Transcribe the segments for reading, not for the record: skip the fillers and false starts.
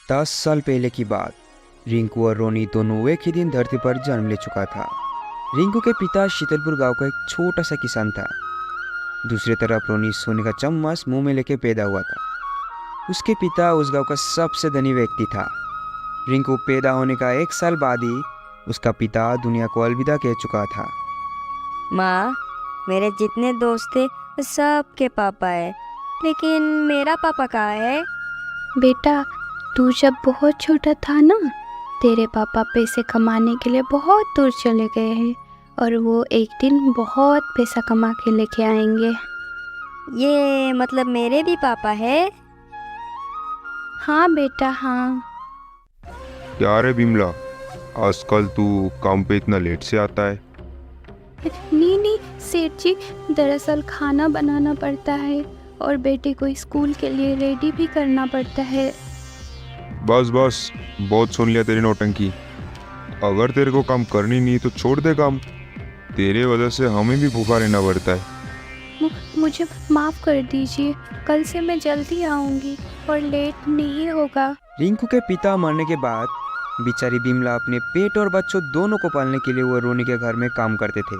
10 साल पहले की बात। रिंकू और रोनी दोनों एक ही दिन धरती पर जन्म ले चुका था। रिंकू के पिता शीतलपुर गांव का एक छोटा सा किसान था। दूसरी तरफ रोनी सोने का चम्मच मुंह में लेके पैदा हुआ था। उसके पिता उस गांव का सबसे धनी व्यक्ति था। रिंकू पैदा होने का 1 साल बाद ही उसका पिता दुनिया को अलविदा कह चुका था। माँ, मेरे जितने दोस्त थे वो सबके पापा है, लेकिन मेरा पापा कहाँ है? बेटा, तू जब बहुत छोटा था ना, तेरे पापा पैसे कमाने के लिए बहुत दूर चले गए हैं और वो एक दिन बहुत पैसा कमा के लेके आएंगे। ये मतलब मेरे भी पापा है? हाँ बेटा, हाँ। क्या रे बिमला, आजकल तू काम पे इतना लेट से आता है? नहीं सेठ जी, दरअसल खाना बनाना पड़ता है और बेटे को स्कूल के लिए रेडी भी करना पड़ता है। बस बस, बहुत सुन लिया तेरी नौटंकी। अगर तेरे को काम करनी नहीं तो छोड़ दे काम। तेरे वजह से हमें भी भूखा रहना पड़ता है। मुझे माफ़ कर दीजिए, कल से मैं जल्दी आऊँगी और लेट नहीं होगा। रिंकू के पिता मरने के बाद बेचारी बिमला अपने पेट और बच्चों दोनों को पालने के लिए वो रोनी के घर में काम करते थे।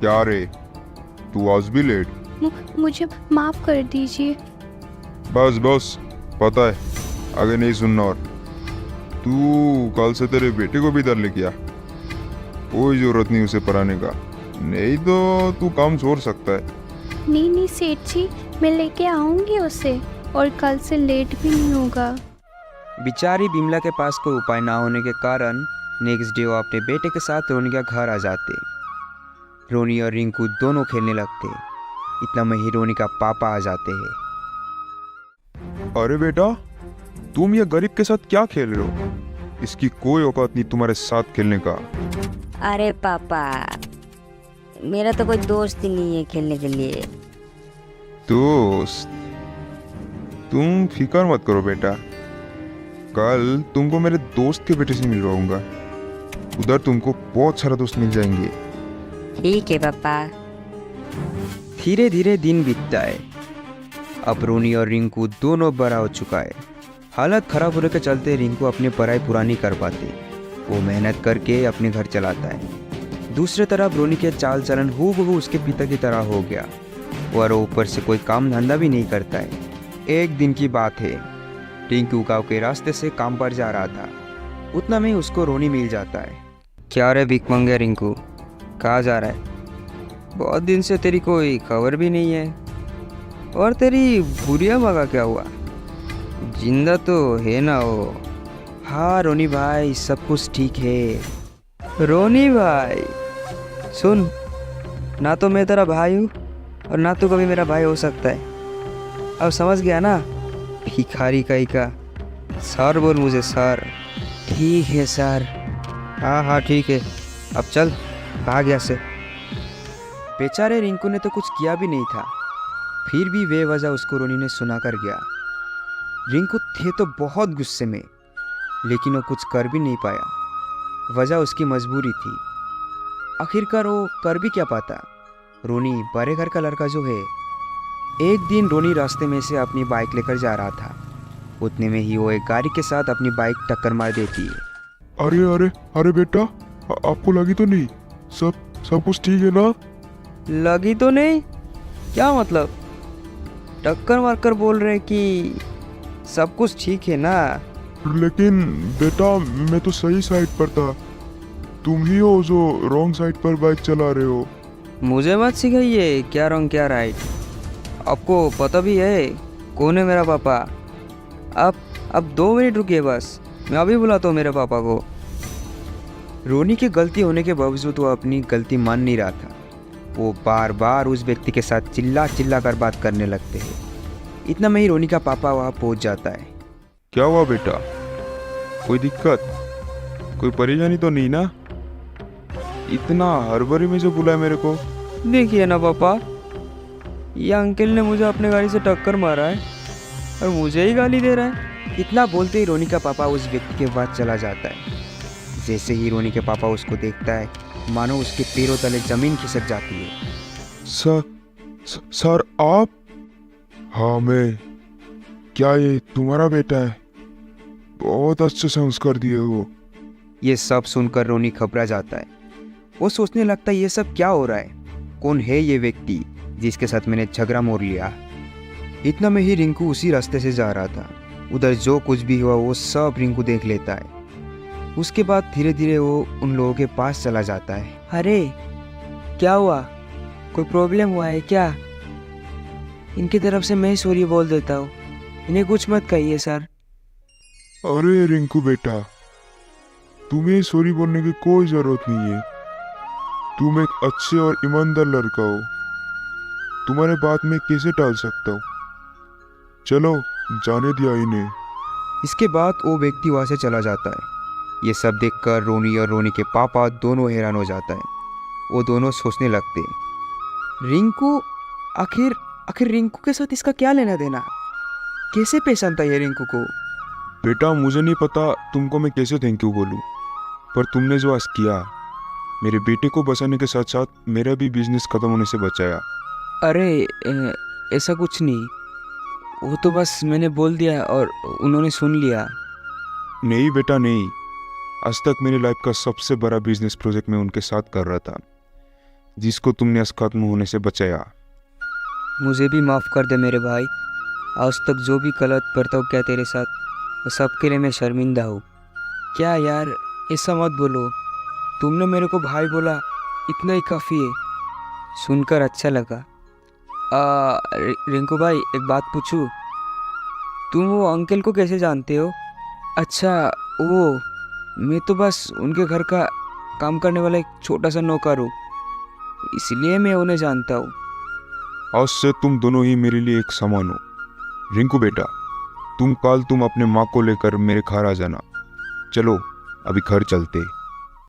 क्या रे, तू आज भी लेट? मुझे माफ़ कर दीजिए। बस बस, पता है, आगे नहीं सुनना। और तू कल से तेरे बेटे को भी इधर लेके आ। कोई जरूरत नहीं उसे पढ़ाने का, नहीं तो तू काम छोड़ सकता है। नहीं सेठ जी, मैं लेके आऊँगी उसे और कल से लेट भी नहीं होगा। बेचारी बिमला के पास कोई उपाय ना होने के कारण नेक्स्ट डे वो अपने बेटे के साथ रोनी का घर आ जाते। रोनी और रिंकू दोनों खेलने लगते। इतना में ही रोनी का पापा आ जाते हैं। अरे बेटा, तुम ये गरीब के साथ क्या खेल रहे हो? इसकी कोई औकात नहीं तुम्हारे साथ खेलने का। अरे पापा, मेरा तो कोई दोस्त ही नहीं है खेलने के लिए। दोस्त? तुम फिक्र मत करो बेटा, कल तुमको मेरे दोस्त के बेटे से मिलवाऊंगा। उधर तुमको बहुत सारा दोस्त मिल जाएंगे। ठीक है पापा। धीरे धीरे दिन बीतता है। अब रोनी और रिंकू दोनों बड़ा हो चुका है। हालत खराब होने के चलते रिंकू अपनी पढ़ाई पूरा नहीं कर पाते। वो मेहनत करके अपने घर चलाता है। दूसरी तरफ रोनी के चाल चलन हूबहू उसके पिता की तरह हो गया और ऊपर से कोई काम धंधा भी नहीं करता है। एक दिन की बात है, रिंकू गांव के रास्ते से काम पर जा रहा था। उतना में उसको रोनी मिल जाता है। क्या रे भिख मंगे रिंकू, कहाँ जा रहा है? बहुत दिन से तेरी कोई खबर भी नहीं है। और तेरी बुढ़िया माँ का क्या हुआ? जिंदा तो है ना वो? हाँ रोनी भाई, सब कुछ ठीक है। रोनी भाई सुन, ना तो मैं तेरा भाई हूँ और ना तो कभी मेरा भाई हो सकता है। अब समझ गया ना? भिखारी कहीं का। सर बोल मुझे सर। ठीक है सर। हाँ ठीक है, अब चल भाग यहाँ से। बेचारे रिंकू ने तो कुछ किया भी नहीं था, फिर भी बेवजह उसको रोनी ने सुना कर गया। रिंकू थे तो बहुत गुस्से में, लेकिन वो कुछ कर भी नहीं पाया। वजह उसकी मजबूरी थी। आखिरकार वो कर भी क्या पाता। रोनी बड़े घर का लड़का जो है। एक दिन रोनी रास्ते में से अपनी बाइक लेकर जा रहा था। उतने में ही वो एक गाड़ी के साथ अपनी बाइक टक्कर मार देती है। अरे अरे अरे बेटा, आपको लगी तो नहीं? सब कुछ ठीक है ना? लगी तो नहीं? क्या मतलब? टक्कर मारकर बोल रहे कि सब कुछ ठीक है ना? लेकिन बेटा, मैं तो सही साइड पर था। तुम ही हो जो रॉन्ग साइड पर बाइक चला रहे हो। मुझे मत सिखाइए क्या रॉन्ग क्या राइट। आपको पता भी है कौन है मेरा पापा। अब 2 मिनट रुकिए बस, मैं अभी बुलाता हूँ मेरे पापा को। रोनी की गलती होने के बावजूद वो अपनी गलती मान नहीं रहा था। वो बार बार उस व्यक्ति के साथ चिल्ला कर बात करने लगते हैं। इतना में ही रोनी का पापा वहाँ पहुँच जाता है। क्या हुआ बेटा, कोई दिक्कत, कोई परेशानी तो नहीं ना? इतना हड़बड़ी में जो बुलाया मेरे को। देखिए ना पापा, ये अंकल ने मुझे अपने गाड़ी से टक्कर मारा है और मुझे ही गाली दे रहा है। इतना बोलते ही रोनी का पापा उस व्यक्ति के पास चला जाता है। जैसे ही रोनी के पापा उसको देखता है, मानो उसके पैरों तले जमीन खिसक जाती है। सर आप? हाँ, क्या ये तुम्हारा बेटा है? बहुत अच्छे संस्कार दिए वो। ये सब सुनकर रोनी घबरा जाता है। वो सोचने लगता है ये सब क्या हो रहा है, कौन है ये व्यक्ति जिसके साथ मैंने झगड़ा मोड़ लिया। इतना में ही रिंकू उसी रास्ते से जा रहा था। उधर जो कुछ भी हुआ वो सब रिंकू देख लेता है। उसके बाद धीरे धीरे वो उन लोगों के पास चला जाता है। अरे क्या हुआ, कोई प्रॉब्लम हुआ है क्या? इनकी तरफ से मैं सॉरी बोल देता हूँ, इन्हें कुछ मत कहिए सर। अरे रिंकू बेटा, तुम्हें सॉरी बोलने की कोई जरूरत नहीं है। तुम एक अच्छे और ईमानदार लड़का हो, तुम्हारे बात में कैसे टाल सकता हूँ। चलो जाने दिया इन्हें। इसके बाद वो व्यक्ति वहाँ से चला जाता है। ये सब देखकर रोनी और रोनी के पापा दोनों हैरान हो जाता है। वो दोनों सोचने लगते हैं, रिंकू आखिर रिंकू के साथ इसका क्या लेना देना, कैसे पहचानता है ये रिंकू को। बेटा मुझे नहीं पता तुमको मैं कैसे थैंक यू बोलूँ, पर तुमने जो आज किया, मेरे बेटे को बचाने के साथ साथ मेरा भी बिजनेस खत्म होने से बचाया। अरे ऐसा कुछ नहीं, वो तो बस मैंने बोल दिया और उन्होंने सुन लिया। नहीं बेटा नहीं, आज तक मेरी लाइफ का सबसे बड़ा बिजनेस प्रोजेक्ट मैं उनके साथ कर रहा था, जिसको तुमने आज खत्म होने से बचाया। मुझे भी माफ़ कर दे मेरे भाई, आज तक जो भी गलत बर्ताव किया तेरे साथ, वो सबके लिए मैं शर्मिंदा हूँ। क्या यार, ऐसा मत बोलो, तुमने मेरे को भाई बोला, इतना ही काफ़ी है। सुनकर अच्छा लगा। रिंकू भाई एक बात पूछूं, तुम वो अंकल को कैसे जानते हो? अच्छा वो, मैं तो बस उनके घर का काम करने वाला एक छोटा सा नौकर हूँ, इसलिए मैं उन्हें जानता हूँ। आज से तुम दोनों ही मेरे लिए एक समान हो। रिंकू बेटा, तुम अपने माँ को लेकर मेरे घर आ जाना। चलो अभी घर चलते।